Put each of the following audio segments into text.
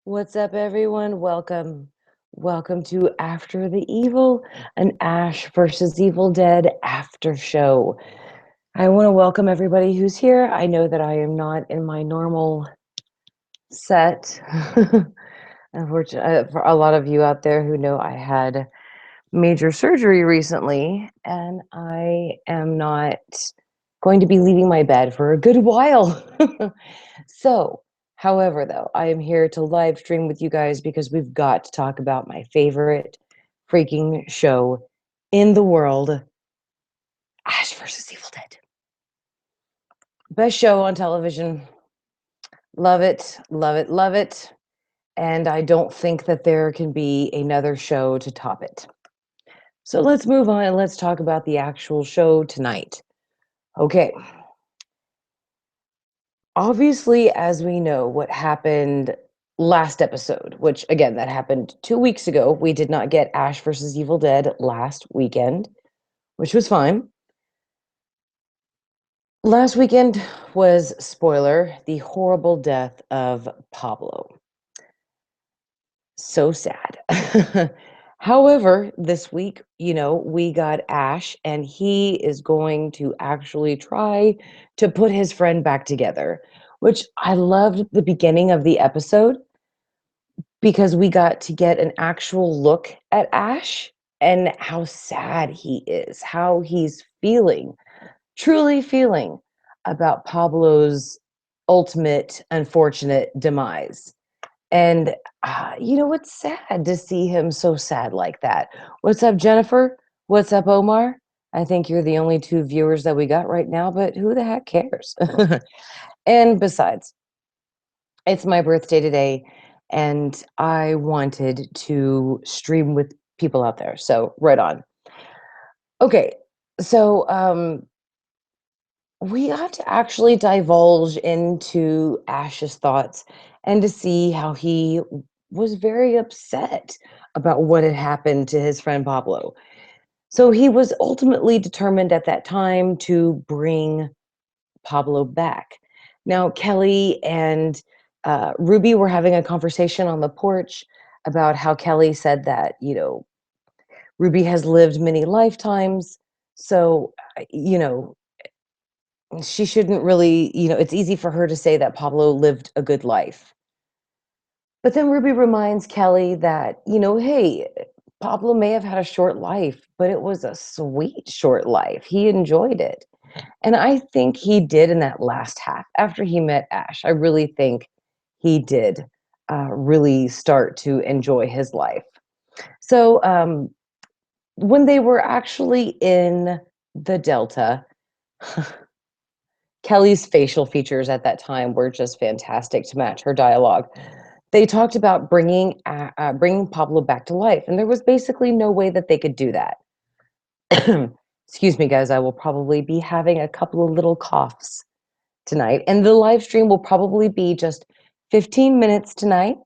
What's up, everyone? Welcome. Welcome to After the Evil, an Ash versus Evil Dead after show. I want to welcome everybody who's here. I know that I am not in my normal set. Unfortunately, for a lot of you out there who know, I had major surgery recently, and I am not going to be leaving my bed for a good while. So, however, though, I am here to live stream with you guys because we've got to talk about my favorite freaking show in the world, Ash versus Evil Dead. Best show on television. Love it, love it, love it. And I don't think that there can be another show to top it. So let's move on and let's talk about the actual show tonight. Okay. Obviously, as we know, what happened last episode, which again, that happened 2 weeks ago. We did not get Ash versus Evil Dead last weekend, which was fine. Last weekend was, spoiler, the horrible death of Pablo. So sad. However, this week, we got Ash, and he is going to actually try to put his friend back together, which I loved the beginning of the episode because we got to get an actual look at Ash and how sad he is, how he's feeling, truly feeling about Pablo's ultimate unfortunate demise. And, it's sad to see him so sad like that. What's up, Jennifer? What's up, Omar? I think you're the only two viewers that we got right now, but who the heck cares? And besides, it's my birthday today, and I wanted to stream with people out there. So, right on. Okay, so we got to actually divulge into Ash's thoughts and to see how he was very upset about what had happened to his friend Pablo. So he was ultimately determined at that time to bring Pablo back. Now, Kelly and Ruby were having a conversation on the porch about how Kelly said that, Ruby has lived many lifetimes. So, she shouldn't really, it's easy for her to say that Pablo lived a good life. But then Ruby reminds Kelly that, hey, Pablo may have had a short life, but it was a sweet short life. He enjoyed it. And I think he did in that last half after he met Ash. I really think he did really start to enjoy his life. So when they were actually in the Delta, Kelly's facial features at that time were just fantastic to match her dialogue. They talked about bringing Pablo back to life, and there was basically no way that they could do that. Excuse me, guys. I will probably be having a couple of little coughs tonight, and the live stream will probably be just 15 minutes tonight,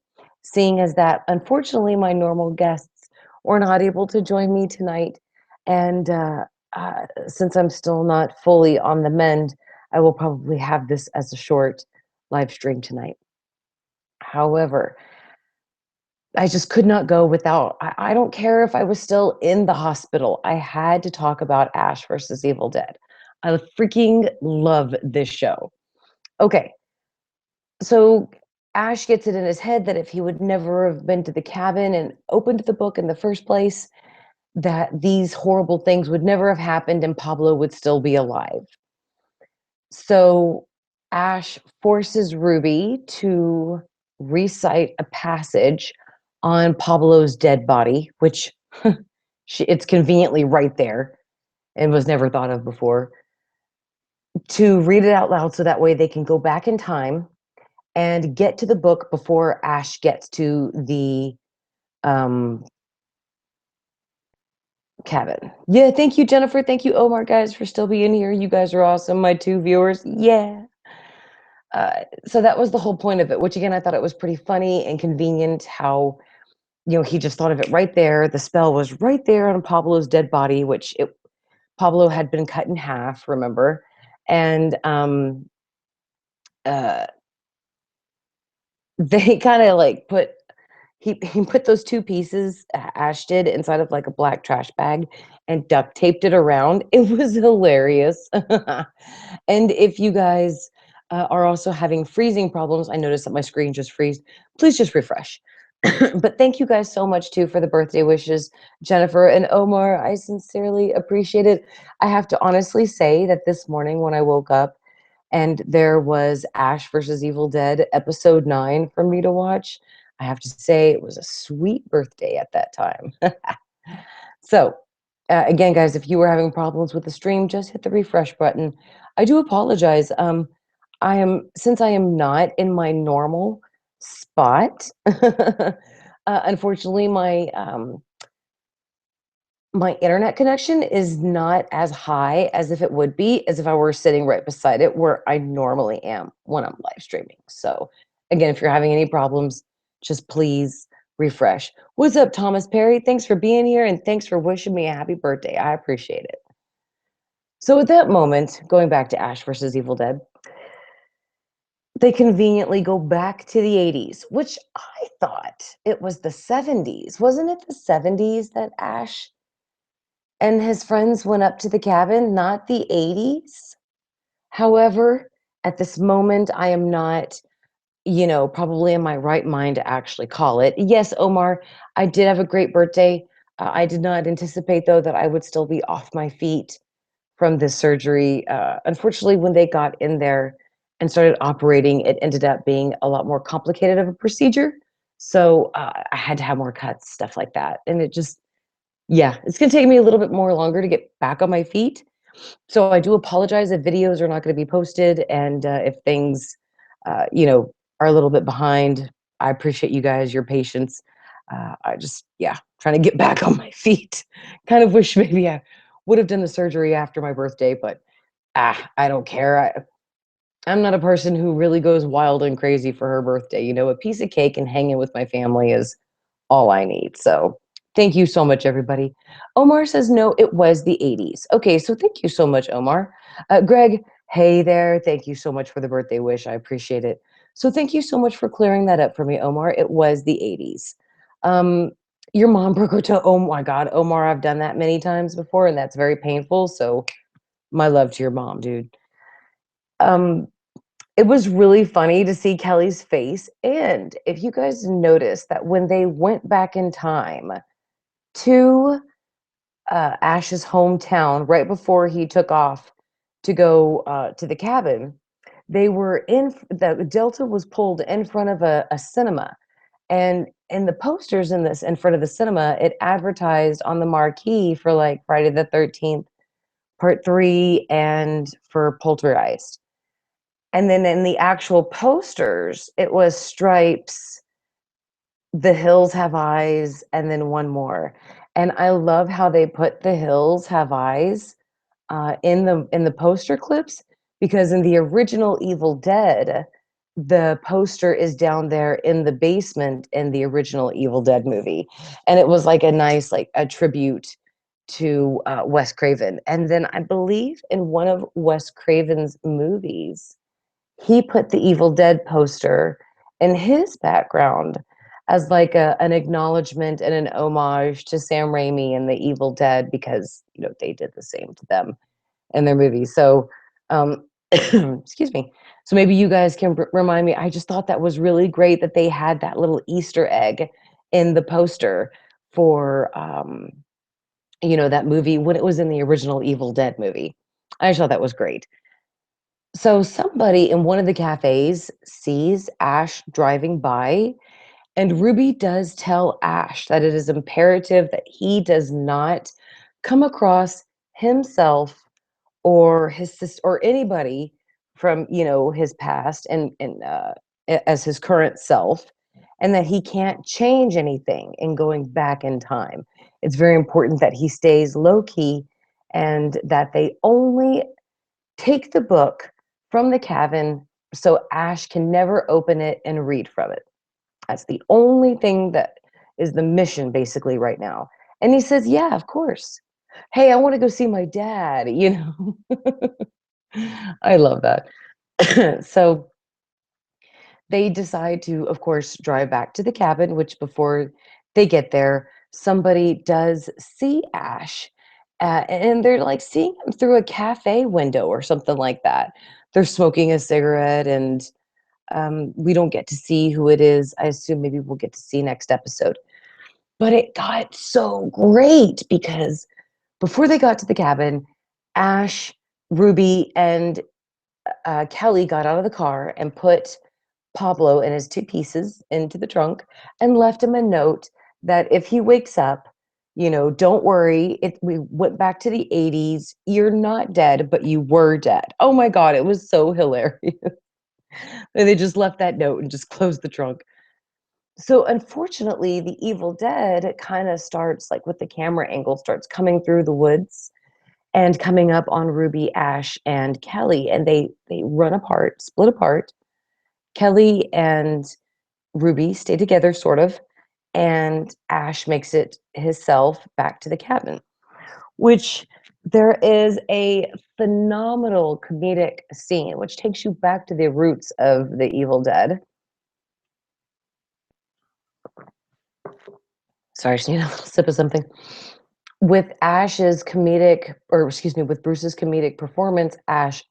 seeing as that unfortunately my normal guests were not able to join me tonight, and since I'm still not fully on the mend, I will probably have this as a short live stream tonight. However, I just could not go without. I don't care if I was still in the hospital. I had to talk about Ash versus Evil Dead. I freaking love this show. Okay, so Ash gets it in his head that if he would never have been to the cabin and opened the book in the first place, that these horrible things would never have happened and Pablo would still be alive. So Ash forces Ruby to recite a passage on Pablo's dead body, which it's conveniently right there and was never thought of before, to read it out loud so that way they can go back in time and get to the book before Ash gets to the um, cabin. Yeah, thank you, Jennifer. Thank you, Omar, guys, for still being here. You guys are awesome. My two viewers. Yeah. So that was the whole point of it, which again, I thought it was pretty funny and convenient how, he just thought of it right there. The spell was right there on Pablo's dead body, Pablo had been cut in half, remember? And uh, they kind of like put he put those 2 pieces, Ash did, inside of, like, a black trash bag and duct taped it around. It was hilarious. And if you guys, are also having freezing problems, I noticed that my screen just freezed, please just refresh. But thank you guys so much too for the birthday wishes, Jennifer and Omar. I sincerely appreciate it. I have to honestly say that this morning when I woke up and there was Ash versus Evil Dead episode 9 for me to watch, I have to say it was a sweet birthday at that time. So, again, guys, if you were having problems with the stream, just hit the refresh button. I do apologize. Since I am not in my normal spot, unfortunately, my internet connection is not as high as if it would be as if I were sitting right beside it where I normally am when I'm live streaming. So, again, if you're having any problems, just please refresh. What's up, Thomas Perry? Thanks for being here and thanks for wishing me a happy birthday. I appreciate it. So, at that moment, going back to Ash versus Evil Dead, they conveniently go back to the 80s, which I thought it was the 70s. Wasn't it the 70s that Ash and his friends went up to the cabin, not the 80s? However, at this moment, I am not, probably in my right mind to actually call it. Yes, Omar, I did have a great birthday. I did not anticipate, though, that I would still be off my feet from this surgery. Unfortunately, when they got in there and started operating, it ended up being a lot more complicated of a procedure. So I had to have more cuts, stuff like that. And it just, yeah, it's going to take me a little bit more longer to get back on my feet. So I do apologize if videos are not going to be posted and if things, are a little bit behind. I appreciate you guys, your patience. I just, yeah, trying to get back on my feet. Kind of wish maybe I would have done the surgery after my birthday, but I don't care. I'm not a person who really goes wild and crazy for her birthday. A piece of cake and hanging with my family is all I need. So thank you so much, everybody. Omar says, no, it was the 80s. Okay, so thank you so much, Omar. Greg, hey there. Thank you so much for the birthday wish. I appreciate it. So thank you so much for clearing that up for me, Omar. It was the 80s. Um, your mom broke her toe. Oh my God, Omar, I've done that many times before, and that's very painful. So my love to your mom, dude. Um, it was really funny to see Kelly's face. And if you guys noticed that when they went back in time to Ash's hometown right before he took off to go to the cabin, they were the Delta was pulled in front of a cinema. And in the posters in front of the cinema, it advertised on the marquee for like Friday the 13th, part 3, and for Poltergeist. And then in the actual posters, it was Stripes, The Hills Have Eyes, and then one more. And I love how they put The Hills Have Eyes in the poster clips, because in the original Evil Dead, the poster is down there in the basement in the original Evil Dead movie, and it was like a nice like a tribute to Wes Craven. And then I believe in one of Wes Craven's movies, he put the Evil Dead poster in his background as like an acknowledgement and an homage to Sam Raimi and the Evil Dead, because they did the same to them in their movies. So, excuse me. So maybe you guys can remind me. I just thought that was really great that they had that little Easter egg in the poster for that movie when it was in the original Evil Dead movie. I just thought that was great. So somebody in one of the cafes sees Ash driving by, and Ruby does tell Ash that it is imperative that he does not come across himself or his sister or anybody from his past and as his current self, and that he can't change anything in going back in time. It's very important that he stays low key and that they only take the book from the cabin so Ash can never open it and read from it. That's the only thing that is the mission basically right now. And he says, yeah, of course. Hey, I want to go see my dad. I love that. So They decide to, of course, drive back to the cabin, which before they get there, somebody does see Ash, and they're like seeing him through a cafe window or something like that. They're smoking a cigarette, and we don't get to see who it is. I assume maybe we'll get to see next episode. But it got so great because before they got to the cabin, Ash, Ruby, and Kelly got out of the car and put Pablo and his two pieces into the trunk and left him a note that if he wakes up, don't worry. We went back to the 80s. You're not dead, but you were dead. Oh my God, it was so hilarious. And they just left that note and just closed the trunk. So unfortunately, the Evil Dead kind of starts like with the camera angle starts coming through the woods and coming up on Ruby, Ash, and Kelly, and they run apart, split apart. Kelly and Ruby stay together, sort of, and Ash makes it himself back to the cabin, which there is a phenomenal comedic scene, which takes you back to the roots of the Evil Dead. Sorry, I just need a little sip of something. With Ash's comedic, or excuse me, with Bruce's comedic performance, as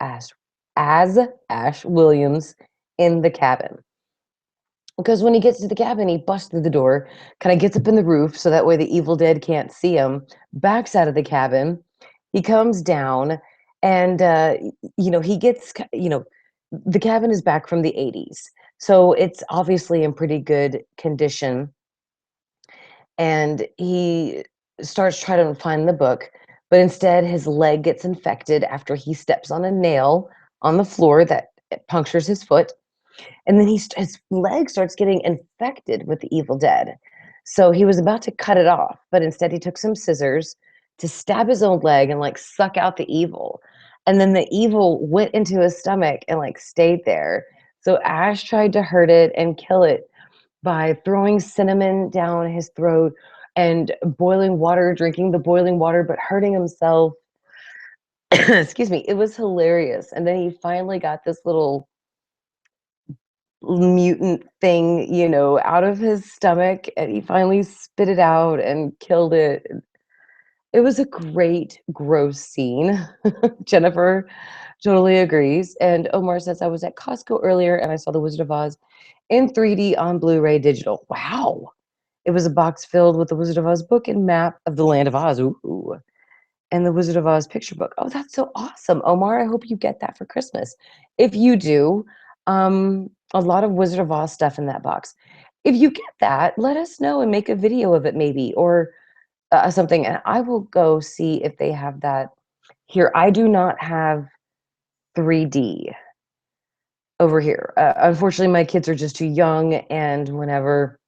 Ash Williams in the cabin. Because when he gets to the cabin, he busts through the door, kind of gets up in the roof so that way the Evil Dead can't see him, backs out of the cabin. He comes down and, he gets, the cabin is back from the 80s. So it's obviously in pretty good condition. And he starts trying to find the book, but instead his leg gets infected after he steps on a nail on the floor that punctures his foot. And then his leg starts getting infected with the Evil Dead. So he was about to cut it off, but instead he took some scissors to stab his own leg and like suck out the evil. And then the evil went into his stomach and like stayed there. So Ash tried to hurt it and kill it by throwing cinnamon down his throat and boiling water, drinking the boiling water, but hurting himself. Excuse me. It was hilarious. And then he finally got this little mutant thing, out of his stomach, and he finally spit it out and killed it. It was a great, gross scene. Jennifer totally agrees. And Omar says, I was at Costco earlier and I saw The Wizard of Oz in 3D on Blu-ray digital. Wow. It was a box filled with the Wizard of Oz book and map of the Land of Oz. Ooh. And the Wizard of Oz picture book. Oh, that's so awesome. Omar, I hope you get that for Christmas. If you do, a lot of Wizard of Oz stuff in that box. If you get that, let us know and make a video of it maybe, or something. And I will go see if they have that here. I do not have 3D over here. Unfortunately, my kids are just too young, and whenever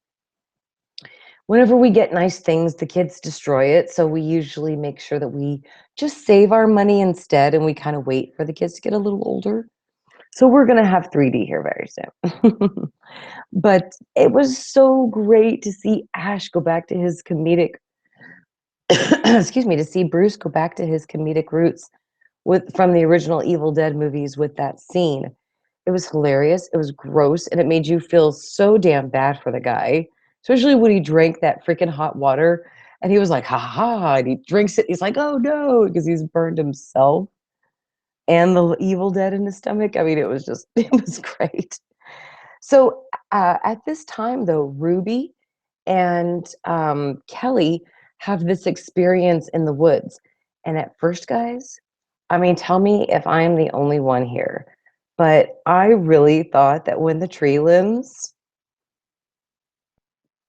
we get nice things, the kids destroy it. So we usually make sure that we just save our money instead, and we kind of wait for the kids to get a little older. So we're gonna have 3D here very soon. But it was so great to see Ash go back to his comedic excuse me, to see Bruce go back to his comedic roots from the original Evil Dead movies with that scene. It was hilarious, it was gross, and it made you feel so damn bad for the guy, especially when he drank that freaking hot water, and he was like, "Ha ha ha," and he drinks it, he's like, "Oh, no," because he's burned himself and the Evil Dead in his stomach. I mean, it was just it was great. So, at this time, though, Ruby and, Kelly have this experience in the woods, and at first, guys, I mean, tell me if I'm the only one here, but I really thought that when the tree limbs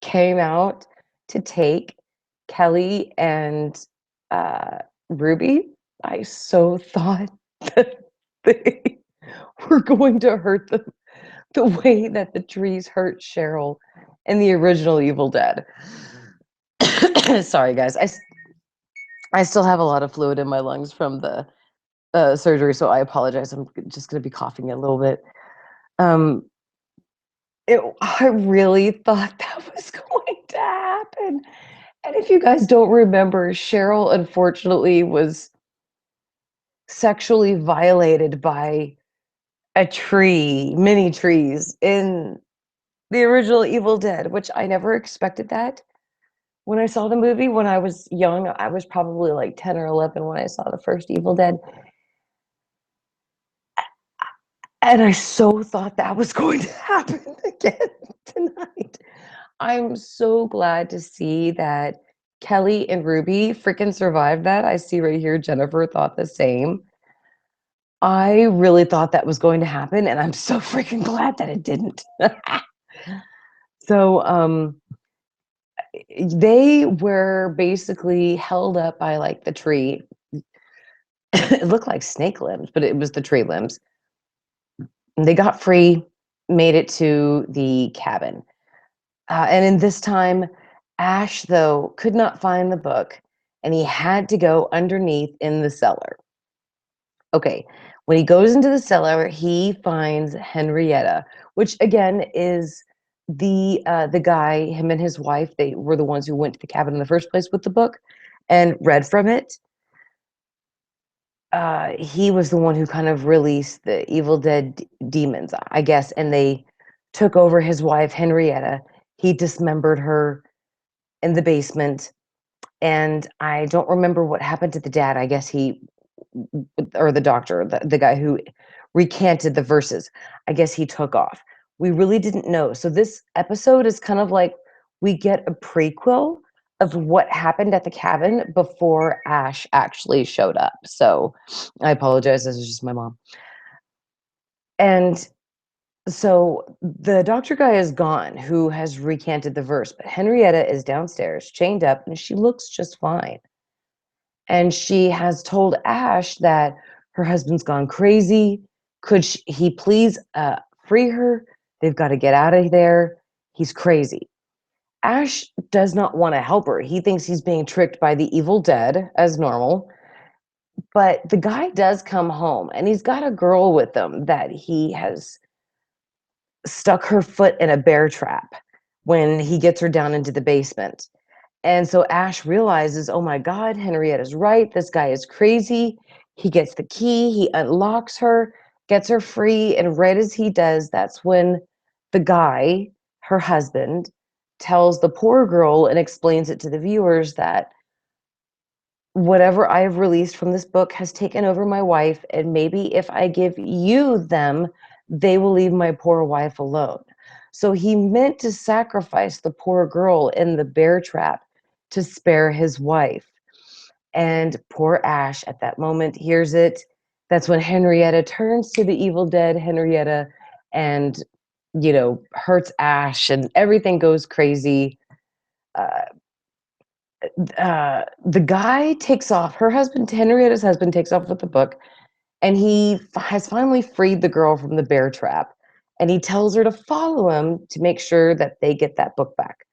came out to take Kelly and, uh, Ruby, I so thought that they were going to hurt them the way that the trees hurt Cheryl in the original Evil Dead. Sorry, guys. I still have a lot of fluid in my lungs from the surgery, so I apologize. I'm just going to be coughing a little bit. Um, I really thought that was going to happen. And if you guys don't remember, Cheryl unfortunately was sexually violated by a tree, mini trees in the original Evil Dead, which I never expected that. When I saw the movie when I was young, I was probably like 10 or 11 when I saw the first Evil Dead, and I so thought that was going to happen again tonight. I'm so glad to see that Kelly and Ruby freaking survived that. I see right here Jennifer thought the same. I really thought that was going to happen, and I'm so freaking glad that it didn't. So, they were basically held up by, like, the tree. It looked like snake limbs, but it was the tree limbs. And they got free, made it to the cabin. And in this time, Ash, though, could not find the book, and he had to go underneath in the cellar. Okay, when he goes into the cellar, he finds Henrietta, which again is the guy, him and his wife, they were the ones who went to the cabin in the first place with the book and read from it. He was the one who kind of released the Evil Dead demons, I guess, and they took over his wife, Henrietta. He dismembered her in the basement, and I don't remember what happened to the dad. I guess he, or the doctor, the guy who recanted the verses, I guess he took off. We really didn't know. So this episode is kind of like we get a prequel of what happened at the cabin before Ash actually showed up. So I apologize. This is just my mom. And so the doctor guy is gone who has recanted the verse, but Henrietta is downstairs, chained up, and she looks just fine. And she has told Ash that her husband's gone crazy. Could he please free her? They've got to get out of there. He's crazy. Ash does not want to help her. He thinks he's being tricked by the Evil Dead as normal. But the guy does come home, and he's got a girl with him that he has stuck her foot in a bear trap when he gets her down into the basement. And so Ash realizes, oh my God, Henrietta's right. This guy is crazy. He gets the key, he unlocks her, gets her free. And right as he does, that's when the guy, her husband, tells the poor girl and explains it to the viewers that whatever I have released from this book has taken over my wife. And maybe if I give you them, they will leave my poor wife alone. So he meant to sacrifice the poor girl in the bear trap to spare his wife. And poor Ash at that moment hears it. That's when Henrietta turns to the Evil Dead Henrietta and, hurts Ash, and everything goes crazy. Uh, the guy takes off. Henrietta's husband, takes off with the book, and he has finally freed the girl from the bear trap. And he tells her to follow him to make sure that they get that book back.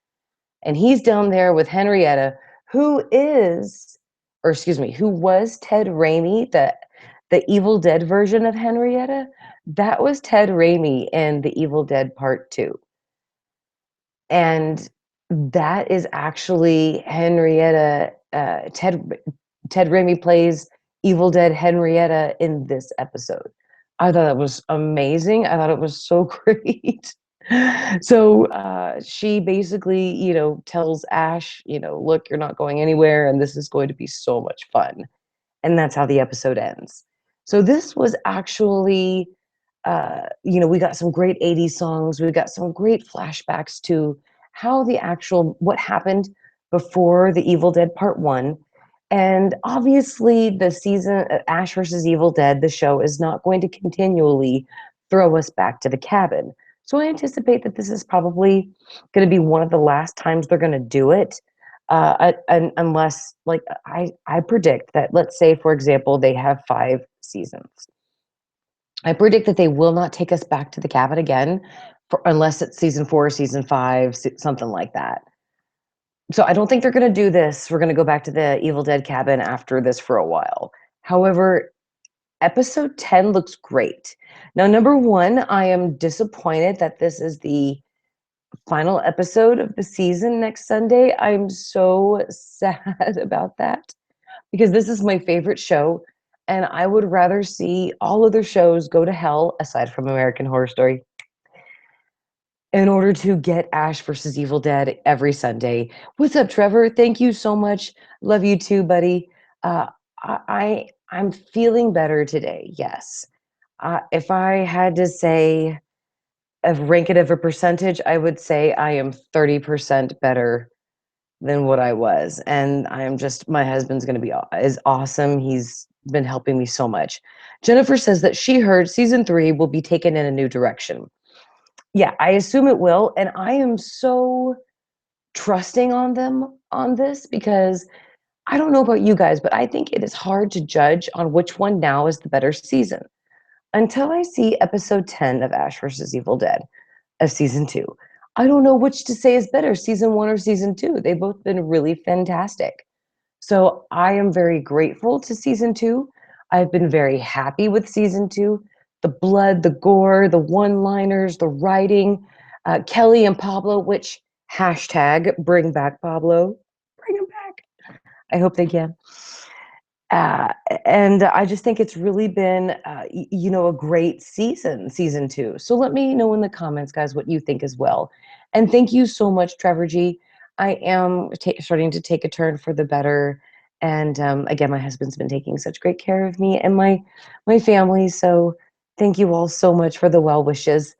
And he's down there with Henrietta, who was Ted Raimi, the Evil Dead version of Henrietta. That was Ted Raimi in the Evil Dead Part 2. And that is actually Henrietta. Ted Raimi plays Evil Dead Henrietta in this episode. I thought it was amazing. I thought it was so great. So she basically, tells Ash, look, you're not going anywhere, and this is going to be so much fun. And that's how the episode ends. So this was actually, we got some great 80s songs. We got some great flashbacks to what happened before the Evil Dead Part 1. And obviously the season Ash versus Evil Dead, the show, is not going to continually throw us back to the cabin. So I anticipate that this is probably going to be one of the last times they're going to do it. Unless, like, I predict that, let's say, for example, they have 5 seasons. I predict that they will not take us back to the cabin again unless it's season 4, season 5, something like that. So I don't think they're going to do this. We're going to go back to the Evil Dead cabin after this for a while. However, episode 10 looks great. Now, number one, I am disappointed that this is the final episode of the season next Sunday. I'm so sad about that because this is my favorite show. And I would rather see all other shows go to hell, aside from American Horror Story, in order to get Ash versus Evil Dead every Sunday. What's up, Trevor? Thank you so much. Love you too, buddy. Uh, I'm feeling better today. Yes. If I had to say rank it of a percentage, I would say I am 30% better than what I was. And I'm just, my husband's going to be is awesome. He's been helping me so much. Jennifer says that she heard season 3 will be taken in a new direction. Yeah, I assume it will. And I am so trusting on them on this because I don't know about you guys, but I think it is hard to judge on which one now is the better season until I see episode 10 of Ash versus Evil Dead of season 2. I don't know which to say is better, season 1 or season 2. They've both been really fantastic. So I am very grateful to season 2. I've been very happy with season 2. The blood, the gore, the one-liners, the writing, Kelly and Pablo, which hashtag bring back Pablo. Bring him back. I hope they can. Uh, and I just think it's really been, a great season 2. So let me know in the comments, guys, what you think as well. And thank you so much, Trevor G. I am starting to take a turn for the better. And again, my husband's been taking such great care of me and my family. So thank you all so much for the well wishes.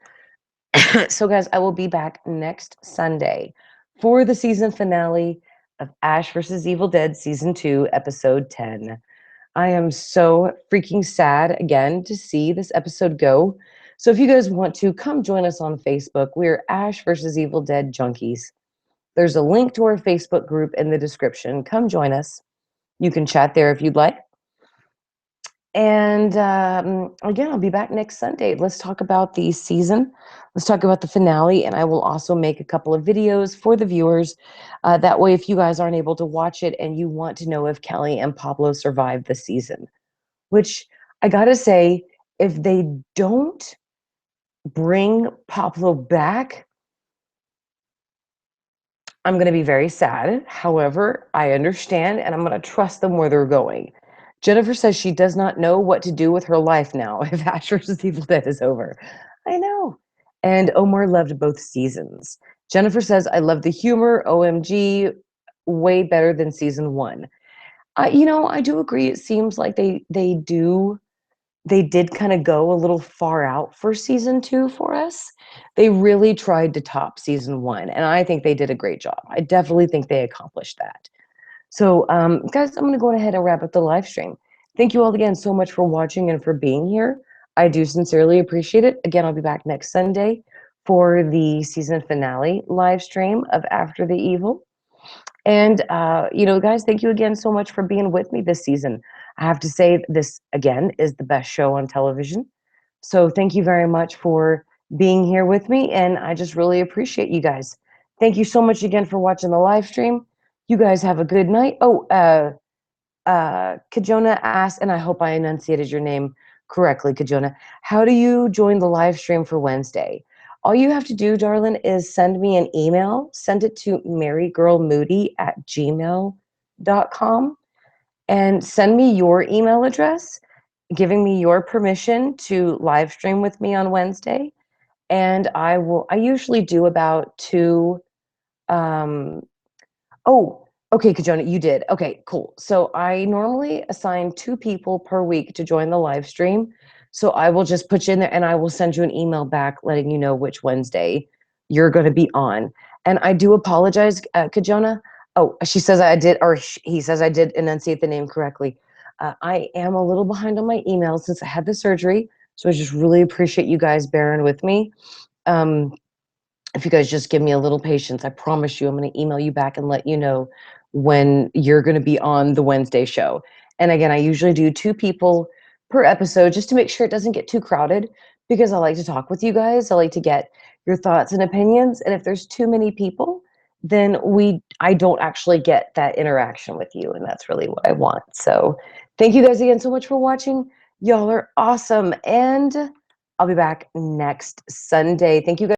So, guys, I will be back next Sunday for the season finale of Ash versus Evil Dead season 2, episode 10. I am so freaking sad again to see this episode go. So if you guys want to come join us on Facebook, we're Ash versus Evil Dead Junkies. There's a link to our Facebook group in the description. Come join us. You can chat there if you'd like. And again, I'll be back next Sunday. Let's talk about the season. Let's talk about the finale. And I will also make a couple of videos for the viewers. That way, if you guys aren't able to watch it and you want to know if Kelly and Pablo survived the season, which I gotta say, if they don't bring Pablo back, I'm going to be very sad. However, I understand and I'm going to trust them where they're going. Jennifer says she does not know what to do with her life now if Ash vs. Evil Dead is over. I know. And Omar loved both seasons. Jennifer says, I love the humor. OMG, way better than season 1. I do agree. It seems like they did kind of go a little far out for season 2 for us. They really tried to top season 1, and I think they did a great job. I definitely think they accomplished that. So, guys, I'm going to go ahead and wrap up the live stream. Thank you all again so much for watching and for being here. I do sincerely appreciate it. Again, I'll be back next Sunday for the season finale live stream of After the Evil. And, guys, thank you again so much for being with me this season. I have to say, this, again, is the best show on television. So thank you very much for being here with me. And I just really appreciate you guys. Thank you so much again for watching the live stream. You guys have a good night. Oh, Kajona asked, and I hope I enunciated your name correctly, Kajona. How do you join the live stream for Wednesday? All you have to do, darling, is send me an email. Send it to marygirlmoody@gmail.com and send me your email address, giving me your permission to live stream with me on Wednesday. And I usually do about 2, oh, okay, Kajona, you did. Okay, cool. So I normally assign 2 people per week to join the live stream. So I will just put you in there and I will send you an email back letting you know which Wednesday you're going to be on. And I do apologize, Kajona. Oh, she says I did, or he says I did enunciate the name correctly. I am a little behind on my email since I had the surgery. So I just really appreciate you guys bearing with me. If you guys just give me a little patience, I promise you I'm going to email you back and let you know when you're going to be on the Wednesday show. And again, I usually do 2 people per episode just to make sure it doesn't get too crowded because I like to talk with you guys. I like to get your thoughts and opinions. And if there's too many people, then I don't actually get that interaction with you. And that's really what I want. So thank you guys again so much for watching. Y'all are awesome. And I'll be back next Sunday. Thank you guys.